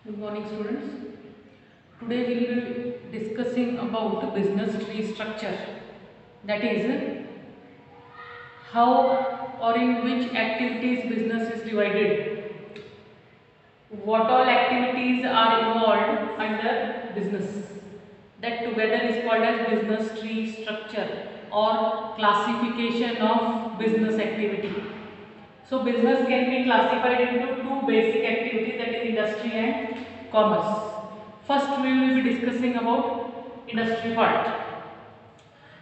Good morning, students. Today we will be discussing about business tree structure. That is, how or in which activities business is divided. What all activities are involved under business. That together is called as business tree structure or classification of business activity. So business can be classified into two basic activities, that is industry and commerce. First we will be discussing about industry part.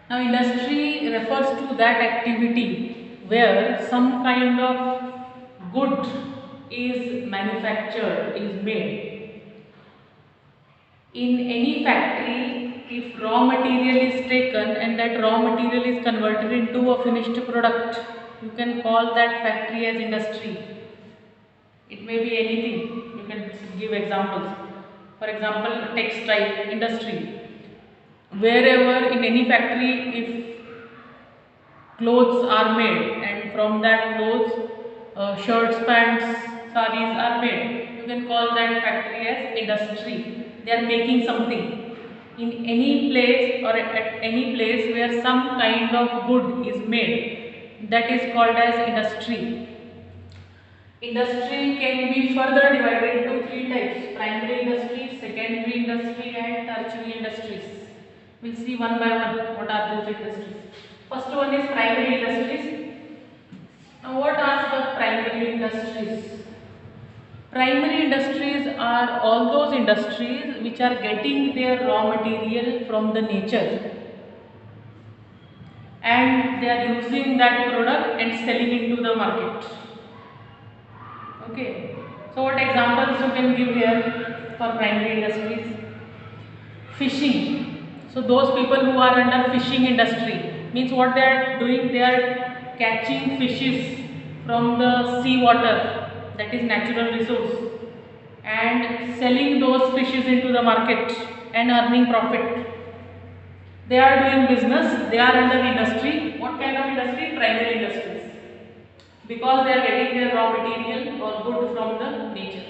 Now industry refers to that activity where some kind of good is manufactured, is made. In any factory, if raw material is taken and that raw material is converted into a finished product, you can call that factory as industry. It may be anything, you can give examples. For example, textile industry. Wherever in any factory, if clothes are made and from that clothes, shirts, pants, sarees are made, you can call that factory as industry. They are making something. In any place or at any place where some kind of good is made, that is called as industry. Industry can be further divided into three types: primary industry, secondary industry and tertiary industries. We'll see one by one what are those industries. First one is primary industries. Now what are the primary industries? Primary industries are all those industries which are getting their raw material from the nature and they are using that product and selling into the market. Okay. So what examples you can give here for primary industries? Fishing. So those people who are under fishing industry, means what they are doing, they are catching fishes from the sea water, that is natural resource, and selling those fishes into the market and earning profit. They are doing business, they are under industry. What kind of industry? Primary industries, because they are getting their raw material or good from the nature.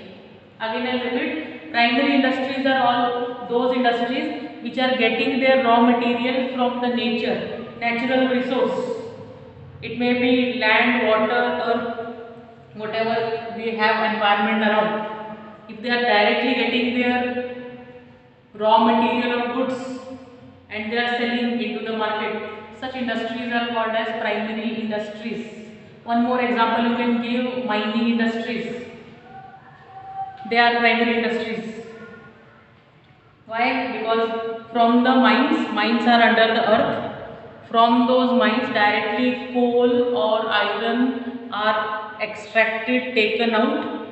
Again I will repeat, primary industries are all those industries which are getting their raw material from the nature, natural resource. It may be land, water, earth, whatever we have environment around. If they are directly getting their raw material of goods and they are selling into the market, such industries are called as primary industries. One more example you can give: mining industries. They are primary industries. Why? Because from the mines are under the earth. From those mines directly coal or iron are extracted, taken out,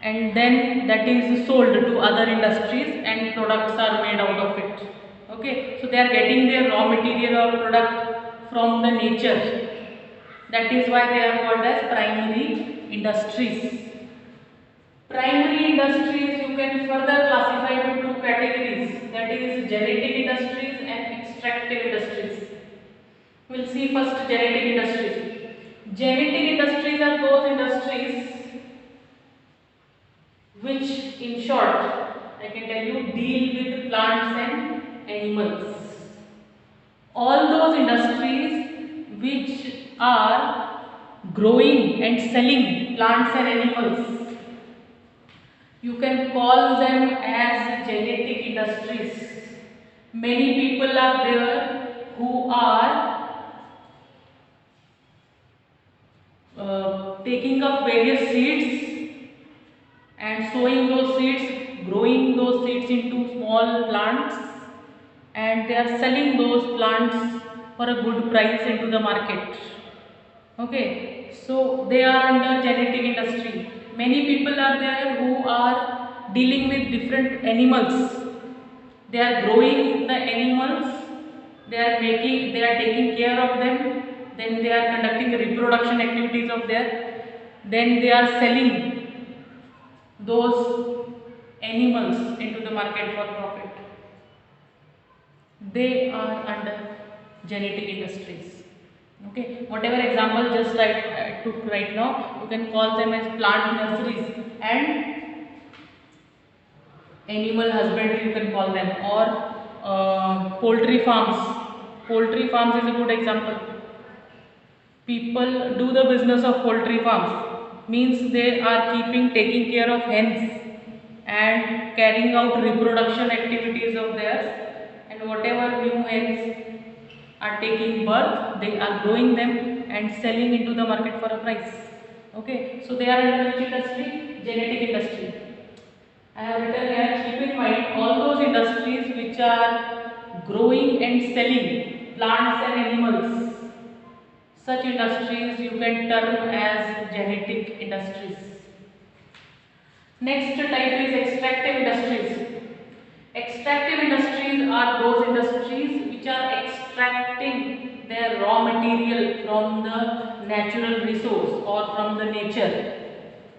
and then that is sold to other industries and products are made out of it. Okay, so they are getting their raw material or product from the nature. That is why they are called as primary industries. Primary industries you can further classify into two categories, that is genetic industries and extractive industries. We will see first genetic industries. Genetic industries are those industries which, in short, I can tell you, deal with plants and animals. All those industries which are growing and selling plants and animals, you can call them as genetic industries. Many people are there who are taking up various seeds and sowing those seeds, growing those seeds into small plants, and they are selling those plants for a good price into the market. Okay, so they are under genetic industry. Many people are there who are dealing with different animals. They are growing the animals, they are taking care of them, then they are conducting reproduction activities of their, then they are selling those animals into the market for profit. They are under genetic industries. Okay, whatever example just I took right now, you can call them as plant nurseries and animal husbandry you can call them, or poultry farms. Poultry farms is a good example. People do the business of poultry farms, means they are taking care of hens and carrying out reproduction activities of theirs, and whatever new hens are taking birth, they are growing them and selling into the market for a price. Okay, so they are in which industry? Genetic industry. I have written here, keep in mind all those industries which are growing and selling plants and animals. Such industries you can term as genetic industries. Next type is extractive industries. Extractive industries are those industries which are extracting their raw material from the natural resource or from the nature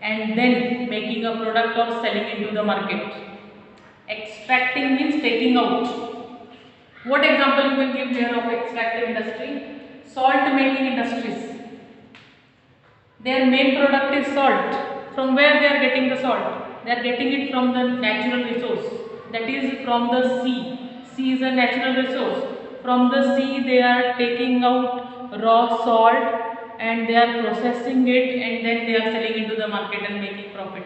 and then making a product or selling into the market. Extracting means taking out. What example you can give here of extractive industry? Salt making industries. Their main product is salt. From where they are getting the salt? They are getting it from the natural resource, that is from the sea. Sea is a natural resource. From the sea they are taking out raw salt and they are processing it and then they are selling into the market and making profit.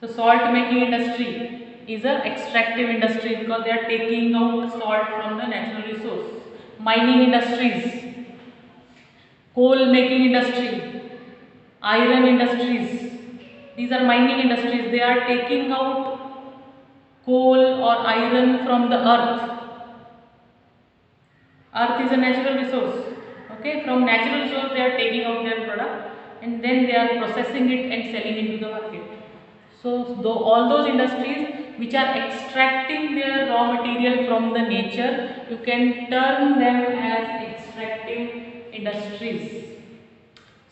So salt making industry is a extractive industry because they are taking out salt from the natural resource. Mining industries, coal making industry, iron industries, these are mining industries. They are taking out coal or iron from the earth. Earth is a natural resource. Okay, from natural resource they are taking out their product and then they are processing it and selling into the market. So all those industries which are extracting their raw material from the nature, you can term them as extractive industries.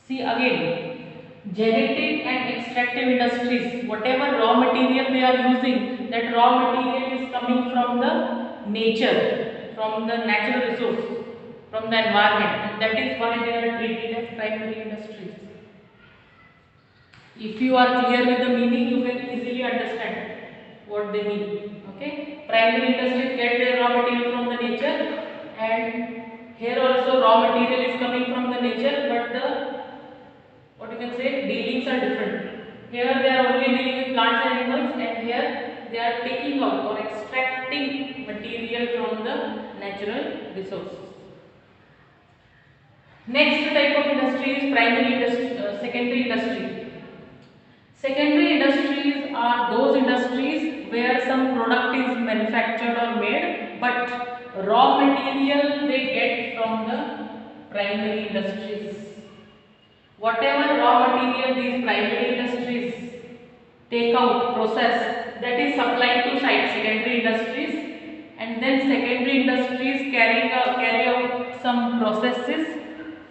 See again, genetic and extractive industries, whatever raw material they are using, that raw material is coming from the nature, from the natural resource, from the environment, and that is why they are treated as primary industries. If you are clear with the meaning, you can easily understand what they mean. Okay, primary industries get their raw material from the nature, and here also raw material is coming from the nature, but the what you can say dealings are different. Here they are only dealing with plants and animals, and here they are taking out or extracting material from the natural resource. Next type of industry is primary industry, secondary industry. Secondary industries are those industries where some product is manufactured or made, but raw material they get from the primary industries. Whatever raw material these primary industries take out, process, that is supplied to secondary industries, and then secondary industries carry out some processes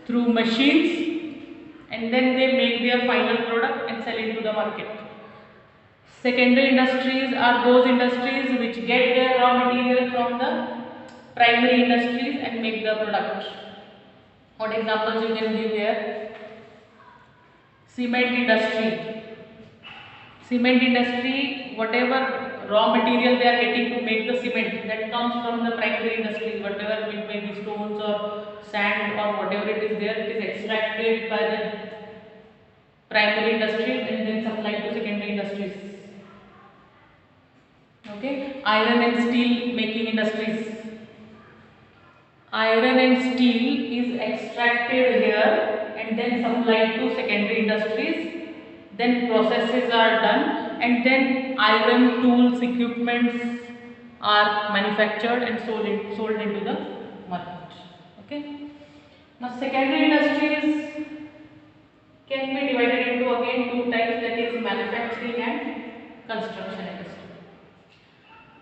through machines, and then they make their final product and sell into the market. Secondary industries are those industries which get their raw material from the primary industries and make the product. What examples you can give here? Cement industry. Cement industry, whatever raw material they are getting to make the cement, that comes from the primary industry. Whatever it may be, stones or sand or whatever it is there, it is extracted by the primary industry and then supplied to secondary industries. Okay, iron and steel making industries. Iron and steel is extracted here and then supplied to secondary industries. Then processes are done and then iron tools, equipments are manufactured and sold into the market. Okay. Now secondary industries can be divided into again two types, that is manufacturing and construction industry.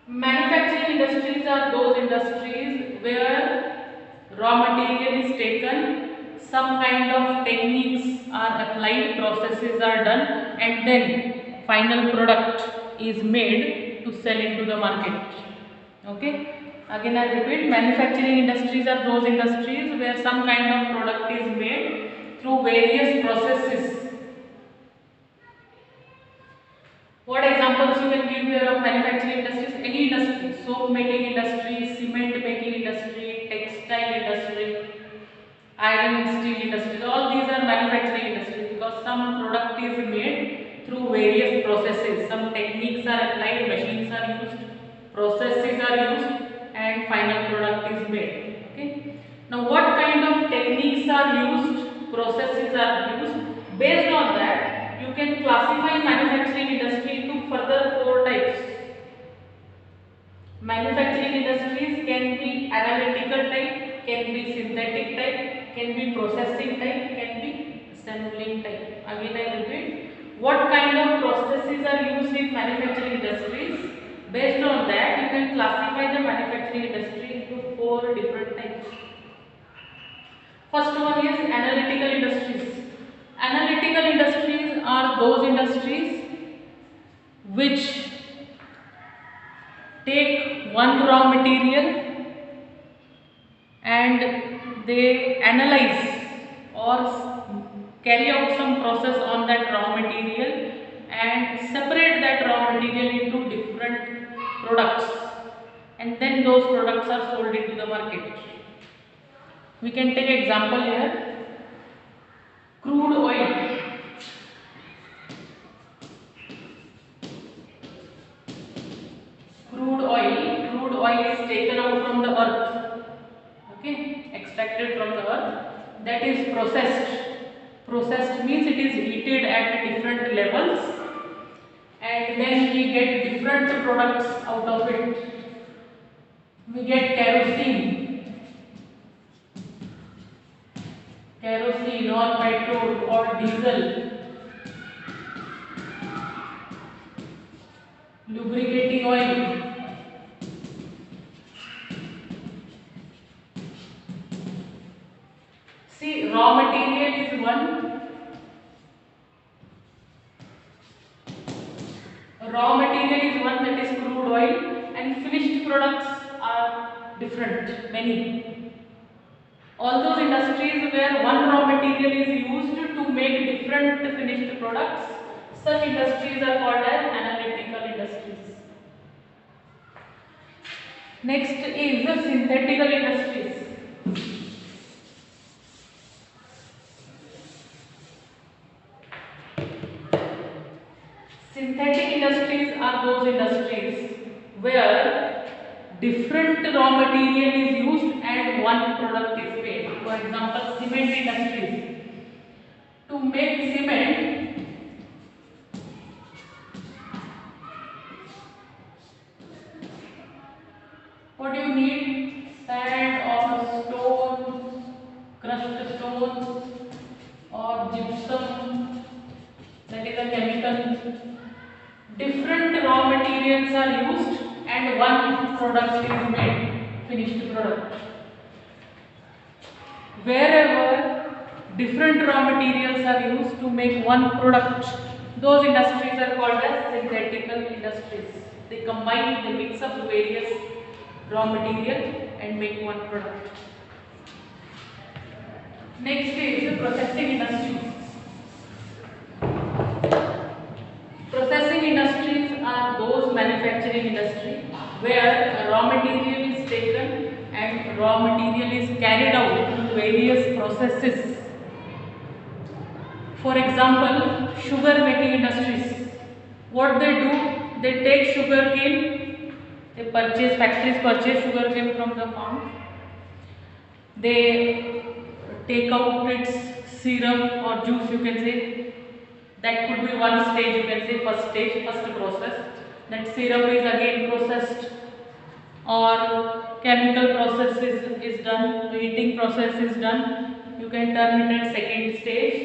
Manufacturing industries are those industries where raw material is taken, some kind of techniques are applied, processes are done, and then final product is made to sell into the market. Okay, again I repeat, manufacturing industries are those industries where some kind of product is made through various processes. What examples you can give here of manufacturing industries? Any industry, soap making industry, cement making industry, textile industry, iron and steel industries. All these are manufacturing industries because some product is made through various processes. Some techniques are applied, machines are used, processes are used, and final product is made. Okay. Now, what kind of techniques are used, processes are used? Based on that, you can classify manufacturing industry into further four types. Manufacturing industries can be analytical type, can be synthetic type, can be processing type, can be assembling type. Again I repeat, what kind of processes are used in manufacturing industries? Based on that, you can classify the manufacturing industry into four different types. First one is analytical industries. Analytical industries are those industries which take one raw material and they analyze or carry out some process on that raw material and separate that raw material into different products, and then those products are sold into the market. We can take example here, crude oil. Crude oil is taken out from the earth, okay, extracted from the earth, that is processed. Processed means it is heated at different levels and then we get different products out of it. We get kerosene or petrol or diesel, lubricating oil. See, raw material is one. Raw material is one, that is crude oil, and finished products are different, many. All those industries where one raw material is used to make different finished products, such industries are called as analytical industries. Next is the synthetical industries. Synthetic industries are those industries where different raw material is used and one product is made. For example, cement industries. To make cement, what do you need? Sand or stones, crushed stones or gypsum, that is a chemical. Different raw materials are used and one product is made, finished product. Wherever different raw materials are used to make one product, those industries are called as synthetical industries. They combine, they mix up various raw material and make one product. Next is processing industries. Processing industries are those manufacturing industries where raw material is taken and raw material is carried out through various processes. For example, sugar making industries. What they do, they take sugar cane, factories purchase sugar cane from the farm. They take out its syrup or juice, you can say. That could be one stage, you can say first process. That syrup is again processed or chemical process is done, heating process is done. You can turn it at second stage.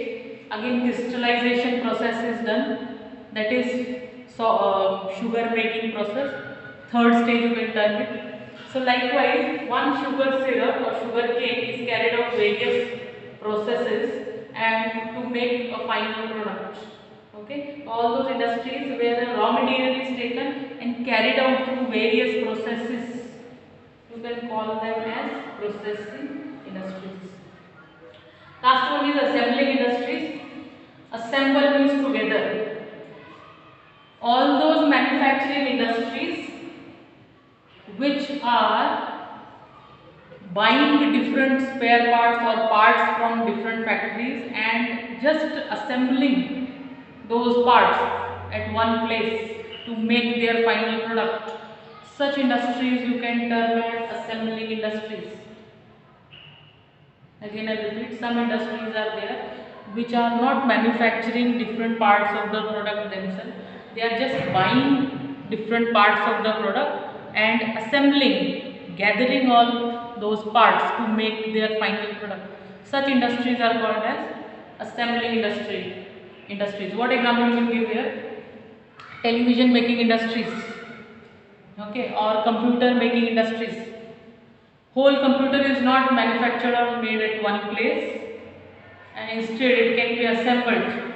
Again crystallization process is done, that is sugar making process. Third stage you can turn it. So likewise, one sugar syrup or sugar cane is carried out various processes and to make a final product. Okay, all those industries where the raw material is taken and carried out through various processes, you can call them as processing industries. Last one is assembling industries. Assemble means together. All manufacturing industries which are buying different spare parts or parts from different factories and just assembling those parts at one place to make their final product. Such industries you can term as assembling industries. Again I repeat, some industries are there which are not manufacturing different parts of the product themselves. They are just buying different parts of the product and assembling, gathering all those parts to make their final product. Such industries are called as assembling industries. What example we can give here? Television making industries, okay, or computer making industries. Whole computer is not manufactured or made at one place, and instead it can be assembled.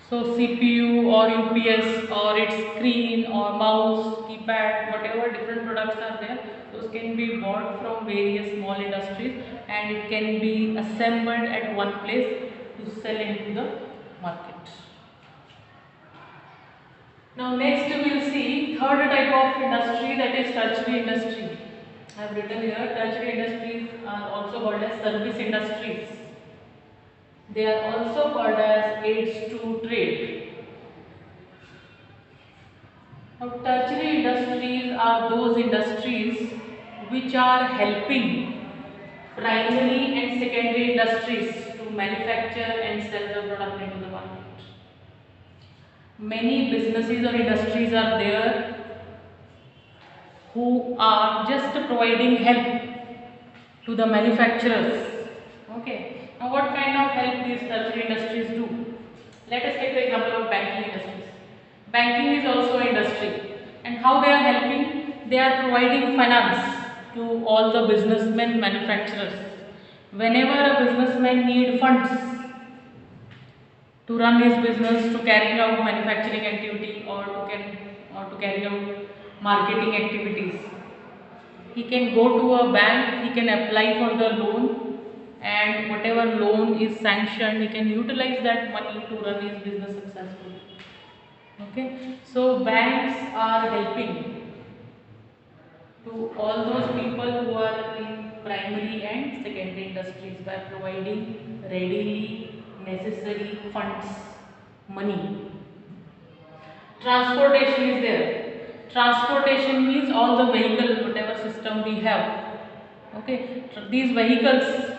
So CPU or UPS or its screen or mouse, keypad, whatever different products are there, those can be bought from various small industries and it can be assembled at one place to sell into the market. Now next we will see third type of industry, that is tertiary industry. I have written here, tertiary industries are also called as service industries. They are also called as aids to trade. Now tertiary industries are those industries which are helping primary and secondary industries to manufacture and sell the product into the market. Many businesses or industries are there who are just providing help to the manufacturers. Okay. Now what kind of help these tertiary industries do? Let us take the example of banking industries. Banking is also an industry, and how they are helping? They are providing finance to all the businessmen, manufacturers. Whenever a businessman needs funds to run his business, to carry out manufacturing activity or to carry out marketing activities, he can go to a bank, he can apply for the loan, and whatever loan is sanctioned, he can utilize that money to run his business successfully. Okay, so banks are helping to all those people who are in primary and secondary industries by providing readily necessary funds, money. Transportation is there. Transportation means all the vehicle, whatever system we have. Okay, these vehicles,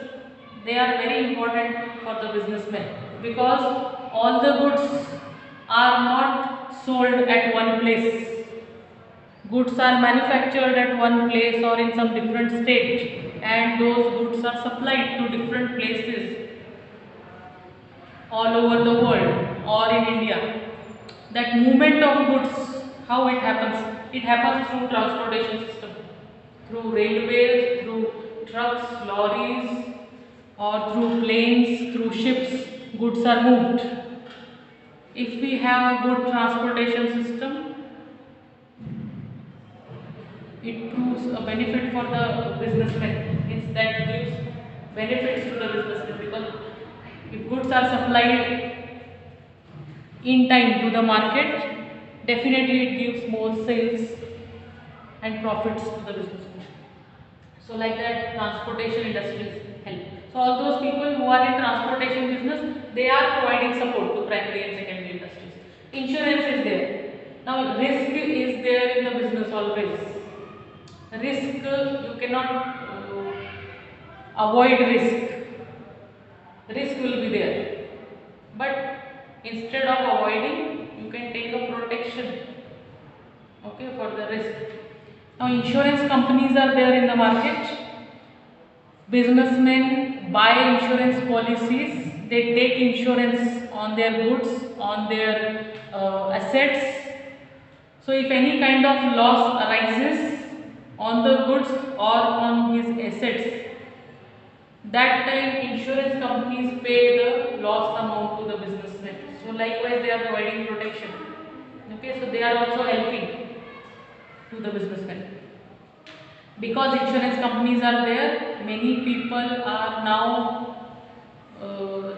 they are very important for the businessmen because all the goods are not sold at one place. Goods are manufactured at one place or in some different state, and those goods are supplied to different places all over the world or in India. That movement of goods, how it happens? It happens through transportation system, through railways, through trucks, lorries, or through planes, through ships. Goods are moved. If we have a good transportation system, it proves a benefit for the businessman. Means that gives benefits to the businessman, because if goods are supplied in time to the market, definitely it gives more sales and profits to the businessman. So like that, transportation industries help. So all those people who are in transportation business, they are providing support to primary and secondary industries. Insurance is there. Now risk is there in the business always. Risk, you cannot avoid risk. Risk will be there. But instead of avoiding, you can take a protection, okay, for the risk. Now insurance companies are there in the market. Businessmen buy insurance policies. They take insurance on their goods, on their assets. So if any kind of loss arises on the goods or on his assets, that time insurance companies pay the loss amount to the businessman. So likewise they are providing protection. Okay, so they are also helping to the businessman. Because insurance companies are there, many people are now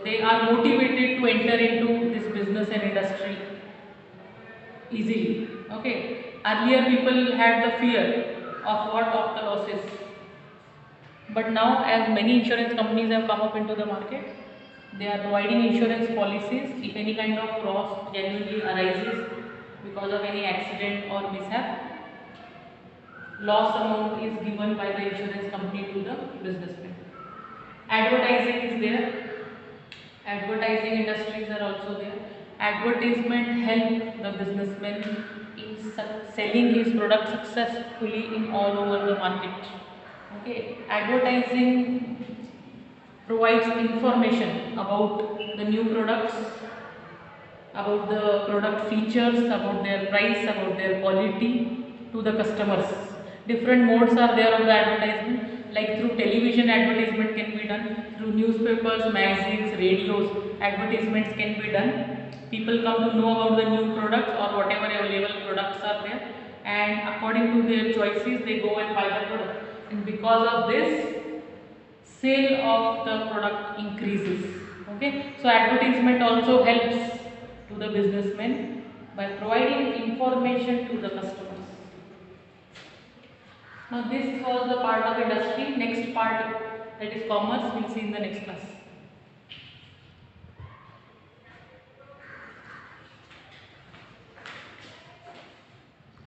they are motivated to enter into this business and industry easily. Okay, earlier people had the fear of what of the losses, but now as many insurance companies have come up into the market, they are providing insurance policies if any kind of loss genuinely arises because of any accident or mishap. Loss amount is given by the insurance company to the businessman. Advertising is there. Advertising industries are also there. Advertisement help the businessman in selling his product successfully in all over the market. Okay, advertising provides information about the new products, about the product features, about their price, about their quality to the customers. Different modes are there of the advertisement, like through television advertisement can be done, through newspapers, magazines, radios, advertisements can be done. People come to know about the new products or whatever available products are there, and according to their choices they go and buy the product. And because of this, sale of the product increases. Okay, so advertisement also helps to the businessman by providing information to the customers. Now this was the part of industry. Next part, that is commerce, we'll see in the next class.